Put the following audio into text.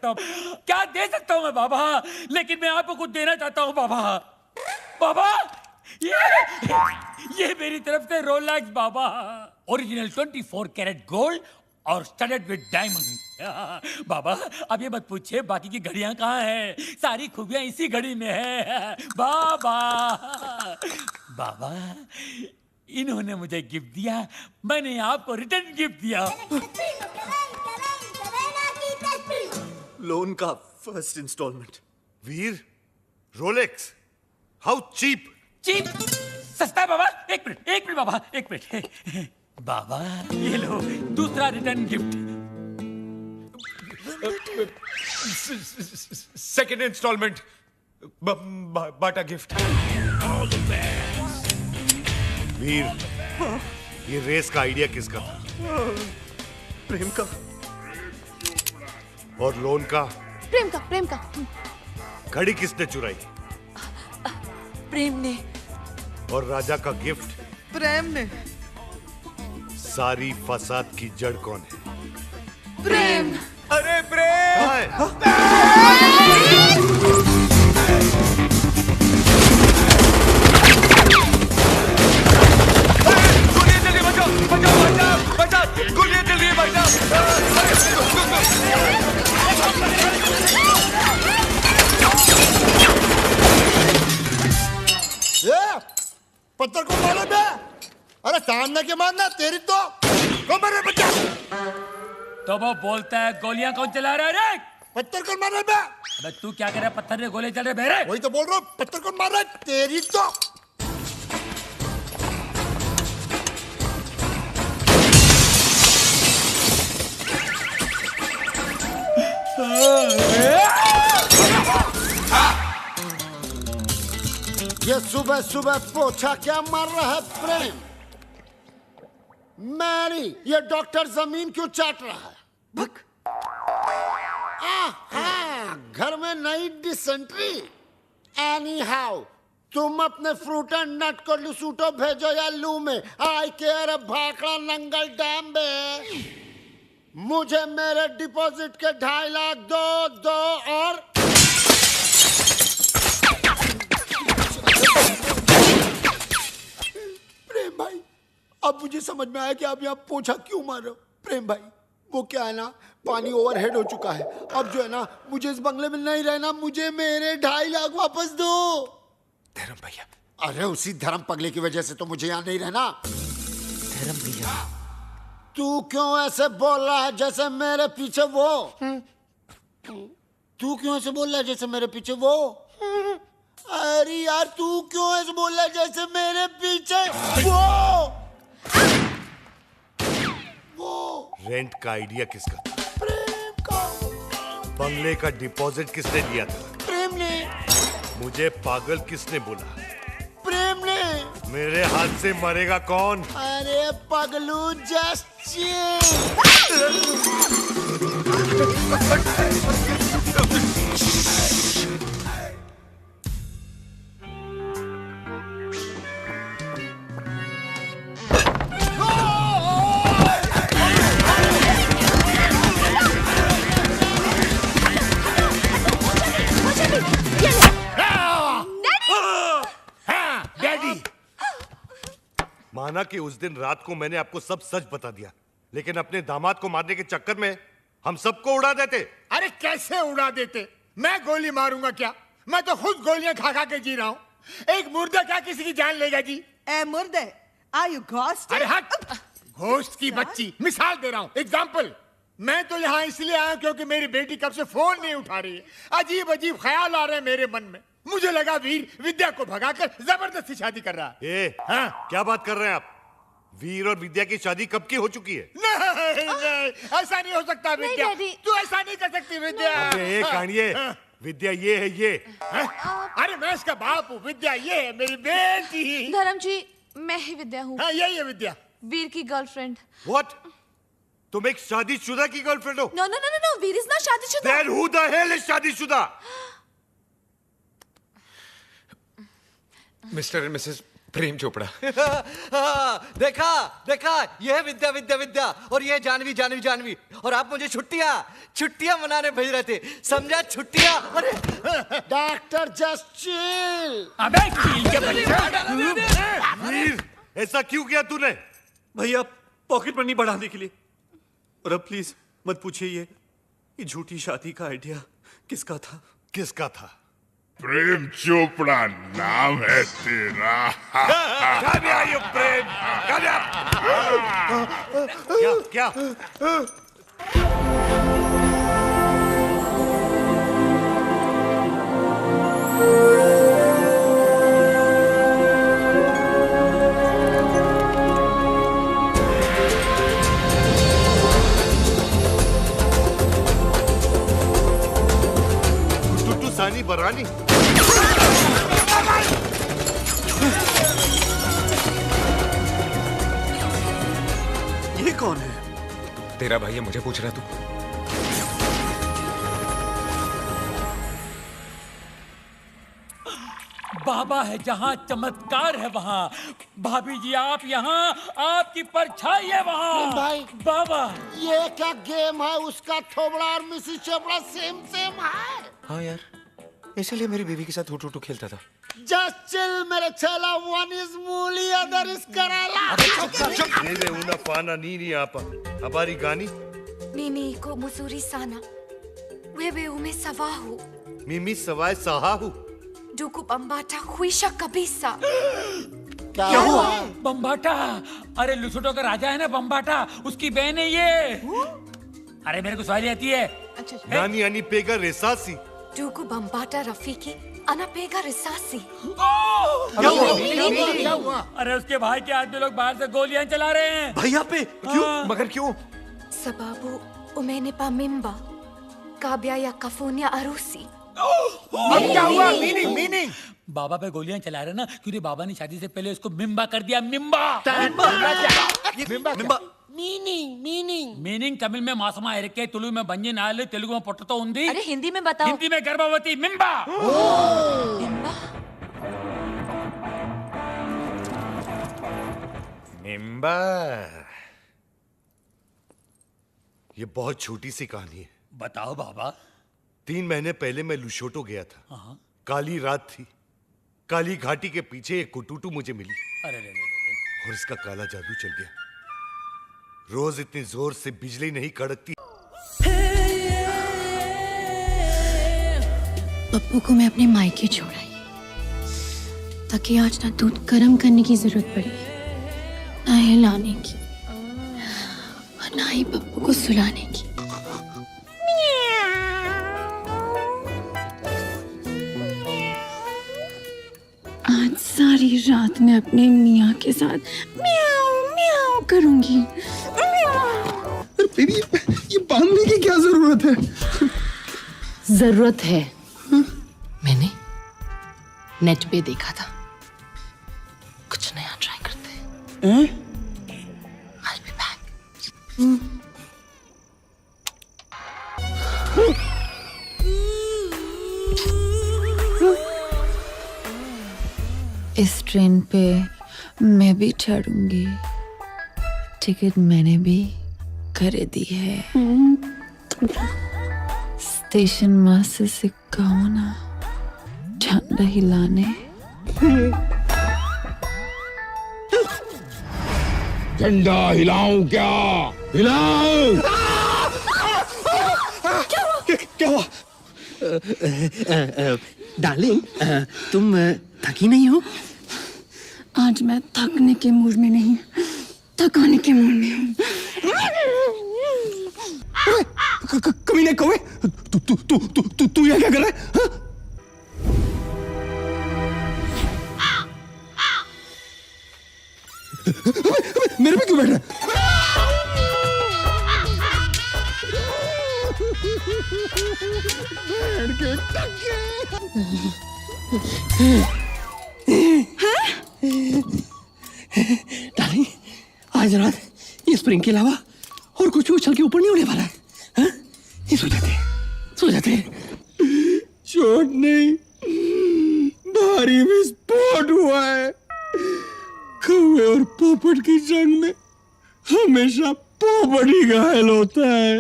सकता हूँ, क्या दे सकता हूँ मैं बाबा? लेकिन मैं आपको कुछ देना चाहता हूँ बाबा। बाबा ये मेरी तरफ से रोलेक्स बाबा, ओरिजिनल 24 कैरेट गोल्ड और स्टडेड विद डायमंड। बाबा अब ये मत पूछिए बाकी की घड़ियां कहाँ हैं, सारी खूबियां इसी घड़ी में है बाबा। बाबा इन्होंने मुझे गिफ्ट दिया, मैंने आपको रिटर्न गिफ्ट दिया। लोन का first instalment. Veer, Rolex, how cheap. Cheap सस्ता है बाबा। एक मिनट बाबा, एक मिनट। बाबा ये लो दूसरा रिटर्न गिफ्ट। सेकंड इंस्टॉलमेंट, बाटा गिफ्ट। वीर, ये रेस का आइडिया किसका था? प्रेम का। और लोन का? प्रेम का। घड़ी किसने चुराई? प्रेम ने। और राजा का गिफ्ट? प्रेम ने। सारी फसाद की जड़ कौन है? प्रेम। अरे प्रेम! गोलियां चल रही है भाई पत्थर को मारो बे। अरे सामने के मारना तेरी तो मारे बच्चा। तो वो बोलता है गोलियां कौन चला रहा है रे? पत्थर को मार बे। अबे तू क्या कर रहा है? पत्थर ने गोले चल रहे बेरे। वही तो बोल रहा हूँ, पत्थर को मार रहा है तेरी तो। ये सुबह सुबह पोछा क्या मार रहा है प्रेम? मैरी, ये डॉक्टर जमीन क्यों चाट रहा है? भक। घर में नई डिसेंट्री। एनी हाउ तुम अपने फ्रूट एंड नट को लुसूटो भेजो या लू में। आई केयर भाखड़ा नंगल डैम बे। मुझे मेरे डिपॉजिट के 2.5 लाख दो और प्रेम भाई, अब मुझे समझ में आया कि आप यहाँ पोछा क्यों मार रहे हो। प्रेम भाई वो क्या है ना, पानी ओवरहेड हो चुका है। अब जो है ना, मुझे इस बंगले में नहीं रहना, मुझे मेरे 2.5 लाख वापस दो। धर्म भैया। अरे उसी धर्म पगले की वजह से तो मुझे यहाँ नहीं रहना। धर्म भैया, तू क्यों ऐसे बोल रहा है जैसे मेरे पीछे वो? तू क्यों ऐसे बोल रहा है जैसे मेरे पीछे वो? अरे यार तू क्यों ऐसे बोल रहा है जैसे मेरे पीछे वो? रेंट का आइडिया किसका था? प्रेम का। बंगले का डिपॉजिट किसने दिया था? प्रेम ने। मुझे पागल किसने बोला? प्रेम ने। मेरे हाथ से मरेगा कौन? अरे पगलू जस्ट माना कि उस दिन रात को मैंने आपको सब सच बता दिया, लेकिन अपने दामाद को मारने के चक्कर में हम सबको उड़ा देते। अरे कैसे उड़ा देते? मैं गोली मारूंगा क्या? मैं तो खुद गोलियां खा खा के जी रहा हूँ। एक मुर्दा क्या किसी की जान लेगा जी? ए मुर्दे, आर यू घोस्ट? अरे हट! घोस्ट की बच्ची, मिसाल दे रहा हूँ, एग्जाम्पल। मैं तो यहाँ इसलिए आया क्योंकि मेरी बेटी कब से फोन नहीं उठा रही है। अजीब अजीब ख्याल आ रहे हैं मेरे मन में। मुझे लगा वीर विद्या को भगाकर जबरदस्ती शादी कर रहा है। हाँ? क्या बात कर रहे हैं आप? वीर और विद्या की शादी कब की हो चुकी है? नहीं, ऐसा नहीं हो सकता विद्या। तू ऐसा नहीं कर सकती विद्या। अबे कानिए, विद्या ये है ये। अरे मैं इसका बाप हूँ, विद्या ये है मेरी बेटी। धर्म जी, मैं ही विद्या हूँ। हाँ यही है विद्या, वीर की गर्लफ्रेंड। What? तुम एक शादीशुदा की गर्लफ्रेंड हो? No, no, no, no, no. Veer is not शादीशुदा। Then who the hell is शादीशुदा? Mister and Mrs Prem Chopra. देखा देखा, ये है विद्या विद्या विद्या, और ये है जानवी जानवी जानवी, और आप मुझे छुट्टियां मनाने भेज रहे थे, समझा? छुट्टियां। अरे डॉक्टर जस्ट चिल। अबे कील के बच्चा, वीर, ऐसा क्यों किया तूने? भैया पॉकेट मनी बढ़ाने के लिए। और अब प्लीज मत पूछिए ये झूठी शादी का आइडिया किसका था? किसका था? प्रेम चोपड़ा नाम है तेरा। ये प्रेम क्या क्या? टुटू सानी बरानी। ये कौन है? तेरा भाई है, मुझे पूछ रहा तू? बाबा है जहाँ चमत्कार है वहाँ। भाभी जी आप यहाँ, आपकी परछाई है वहाँ। भाई बाबा ये क्या गेम है? उसका थोबड़ा और मिसिस चोपड़ा सेम सेम है। हाँ यार, इसलिए मेरी बीवी के साथ हुटू खेलता था। जस्ट चिल मेरे चेला, वन इज मूली अदर इज कराला। Nene una pana nini apa. Habari gani? Mimi iko mzuri sana. Wewe umesahau. Mimi sawai sahahu. Ndugu Bambata huisha kabisa. क्या हुआ? बम्बाटा, अरे लुसुटो का राजा है ना बम्बाटा, उसकी बहन है ये। अरे मेरे को सवारी आती है। Nani ani pega resasi. Ndugu Bambata Rafiki anapiga risasi. क्या हुआ? अरे उसके भाई के आदमी लोग बाहर से गोलियां चला रहे हैं। भैया पे क्यों? मगर क्यों? Sababu umenipa mimba kabla ya kufanya harusi. अब क्या हुआ? मीनिंग बाबा पे गोलियां चला रहे ना, क्योंकि बाबा ने शादी से पहले उसको मिम्बा कर दिया। मिम्बा मीनिंग तमिल में मासमा इरके, तुलु में बंजी नाले, तेलुगु में पोटतो उंदी, अरे हिंदी में बताओ। हिंदी में गर्भवती। मिम्बा। मिम्बा? मिम्बा। ये बहुत छोटी सी कहानी है। बताओ बाबा। 3 महीने पहले मैं लुशोटो गया था। काली रात थी। काली घाटी के पीछे एक कुटुटू मुझे मिली। अरे रे। और इसका काला जादू चल गया। रोज इतनी जोर से बिजली नहीं कड़कती। पप्पू को मैं अपने मायके छोड़ाई ताकि आज ना दूध गर्म करने की जरूरत पड़े, ना हिलाने की, और ना ही पप्पू को सुलाने की। आज सारी रात मैं अपने मियाँ के साथ म्याऊ म्याऊ करूंगी। अरे बेबी, ये बांधने की क्या जरूरत है? जरूरत है। मैंने नेट पे देखा था, कुछ नया ट्राई करते हैं। I'll be back. इस ट्रेन पे मैं भी चढ़ूंगी। टिकट मैंने भी खरीदी है। स्टेशन मास्टर से कहो ना झंडा हिलाने। झंडा हिलाऊं क्या? हिलाऊं? क्या हुआ? डार्लिंग, तुम थकी नहीं हो? आज मैं थकने के मूड में नहीं, थकाने के मूड में हूँ। कमीने कौवे, तू यहाँ क्या कर रहा है? मेरे पे क्यों बैठ रहा डार्लिंग, आज रात ये स्प्रिंग के अलावा और कुछ उछल के ऊपर नहीं होने वाला है। हाँ? ये सो जाते चोट नहीं, भारी विस्फोट हुआ है। कौवे और पोपट की जंग में हमेशा पोपट ही घायल होता है।